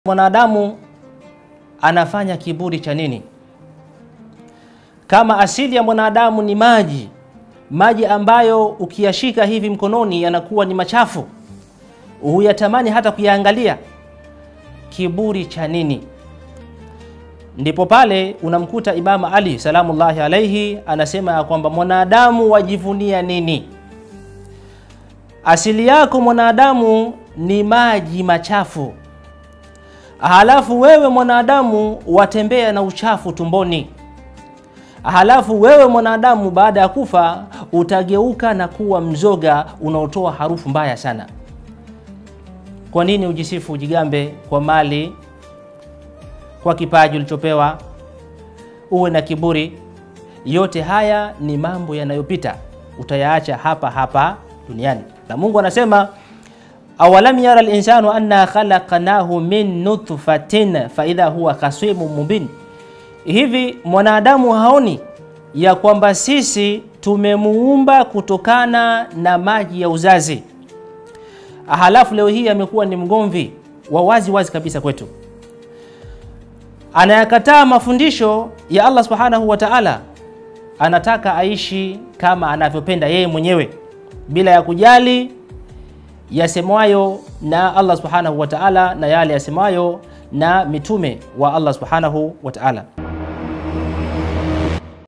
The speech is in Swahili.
Mwanadamu anafanya kiburi cha nini? Kama asili ya mwanadamu ni maji ambayo ukiyashika hivi mkononi yanakuwa ni machafu, huyatamani hata kuyaangalia. Kiburi cha nini? Ndipo pale unamkuta Imam Ali salamullahi alayhi anasema kwamba mwanadamu wajivunia nini? Asili yako mwanadamu ni maji machafu, halafu wewe mwanadamu watembea na uchafu tumboni. Halafu wewe mwanadamu baada ya kufa utageuka na kuwa mzoga unaotoa harufu mbaya sana. Kwa nini ujisifu, ujigambe kwa mali, kwa kipaji ulichopewa, uwe na kiburi? Yote haya ni mambo yanayopita, utayaacha hapa hapa duniani. Na Mungu anasema awalam yara al-insanu anna khalaqnahu min nutfatin fa idha huwa khasimun mubin. Hivi mwanadamu haoni ya kwamba sisi tumemuumba kutokana na maji ya uzazi, halafu leo hii amekuwa ni mgomvi wa wazi kabisa kwetu, anayakataa mafundisho ya Allah subhanahu wa ta'ala, anataka aishi kama anavyopenda yeye mwenyewe bila ya kujali yasemwayo na Allah subhanahu wa ta'ala na yale yasemwayo na mitume wa Allah subhanahu wa ta'ala.